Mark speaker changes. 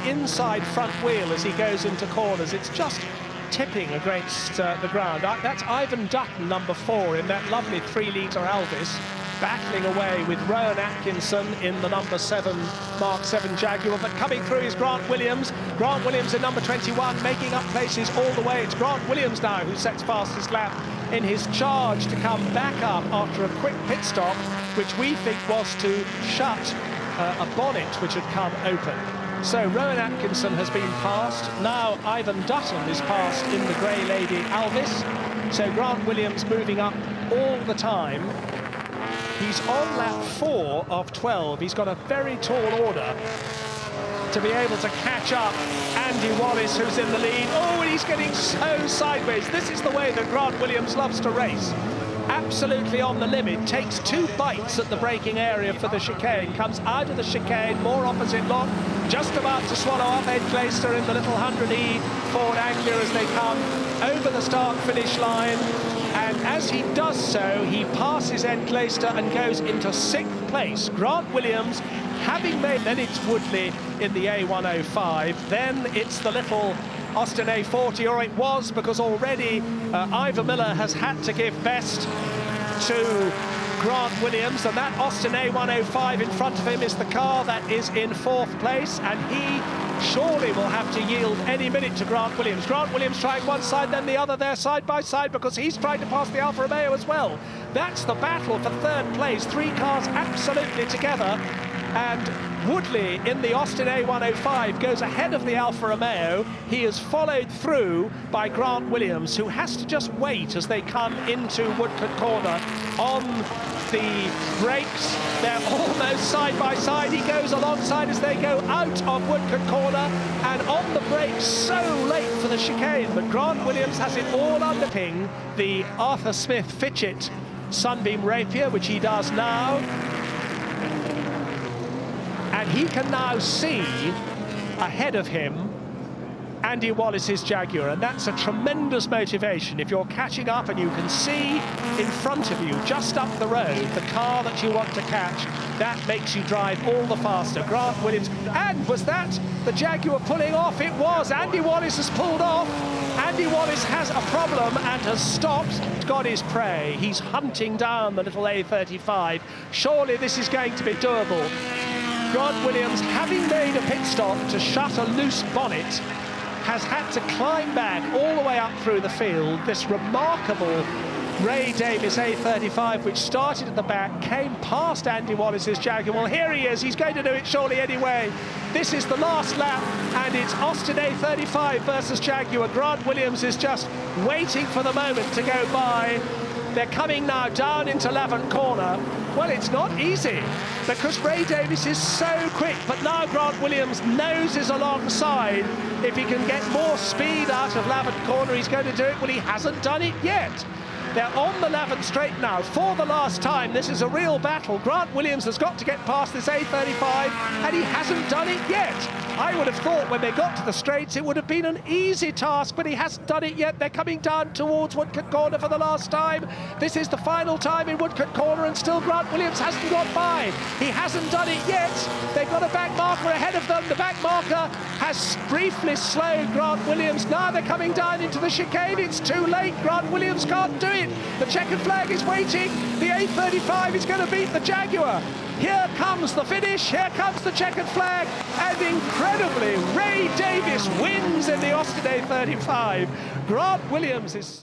Speaker 1: inside front wheel as he goes into corners. It's just tipping against the ground. That's Ivan Dutton, number 4, in that lovely 3-litre Alvis, battling away with Rowan Atkinson in the number 7 Mk1 Jaguar. But coming through is Grant Williams. Grant Williams in number 21, making up places all the way. It's Grant Williams now who sets fastest lap in his charge to come back up after a quick pit stop, which we think was to shut a bonnet which had come open. So Rowan Atkinson has been passed. Now Ivan Dutton is passed in the Grey Lady Alvis. So Grant Williams moving up all the time. He's on lap 4 of 12. He's got a very tall order to be able to catch up Andy Wallace, who's in the lead. Oh, and he's getting so sideways. This is the way that Grant Williams loves to race. Absolutely on the limit, takes 2 bites at the braking area for the chicane, comes out of the chicane, more opposite lock, just about to swallow up Ed Glaister in the little 100E Ford Anglia as they come over the start-finish line. And as he does so, he passes Ed Glaister and goes into 6th place. Grant Williams, having made, then it's Woodley in the A105, then it's the little Austin A40, or it was, because already Ivor Miller has had to give best to Grant Williams, and that Austin A105 in front of him is the car that is in 4th place, and he surely will have to yield any minute to Grant Williams. Grant Williams trying one side, then the other there side by side, because he's trying to pass the Alfa Romeo as well. That's the battle for 3rd place, 3 cars absolutely together, and Woodley in the Austin A105 goes ahead of the Alfa Romeo. He is followed through by Grant Williams, who has to just wait as they come into Woodcote Corner on the brakes. They're almost side by side. He goes alongside as they go out of Woodcote Corner, and on the brakes so late for the chicane. But Grant Williams has it all underping the Arthur Smith Fitchett Sunbeam Rapier, which he does now. And he can now see ahead of him Andy Wallace's Jaguar, and that's a tremendous motivation. If you're catching up and you can see in front of you, just up the road, the car that you want to catch, that makes you drive all the faster. Grant Williams, and was that the Jaguar pulling off? It was. Andy Wallace has pulled off. Andy Wallace has a problem and has stopped, got his prey. He's hunting down the little A35. Surely this is going to be doable. Grant Williams, having made a pit stop to shut a loose bonnet, has had to climb back all the way up through the field. This remarkable Ray Davis A35, which started at the back, came past Andy Wallace's Jaguar. Well, here he is. He's going to do it surely anyway. This is the last lap, and it's Austin A35 versus Jaguar. Grant Williams is just waiting for the moment to go by. They're coming now down into 11th corner. Well, it's not easy because Ray Davis is so quick, but now Grant Williams noses alongside. If he can get more speed out of 11th corner, he's going to do it. Well, he hasn't done it yet. They're on the 11th straight now for the last time. This is a real battle. Grant Williams has got to get past this A35, and he hasn't done it yet. I would have thought when they got to the straights it would have been an easy task, but he hasn't done it yet. They're coming down towards Woodcote Corner for the last time. This is the final time in Woodcote Corner, and still Grant Williams hasn't got by. He hasn't done it yet. They've got a back marker ahead of them. The back marker has briefly slowed Grant Williams. Now they're coming down into the chicane. It's too late. Grant Williams can't do it. The checkered flag is waiting. The A35 is going to beat the Jaguar. Here comes the finish, here comes the checkered flag, and incredibly, Ray Davis wins in the Austin A35. Grant Williams is...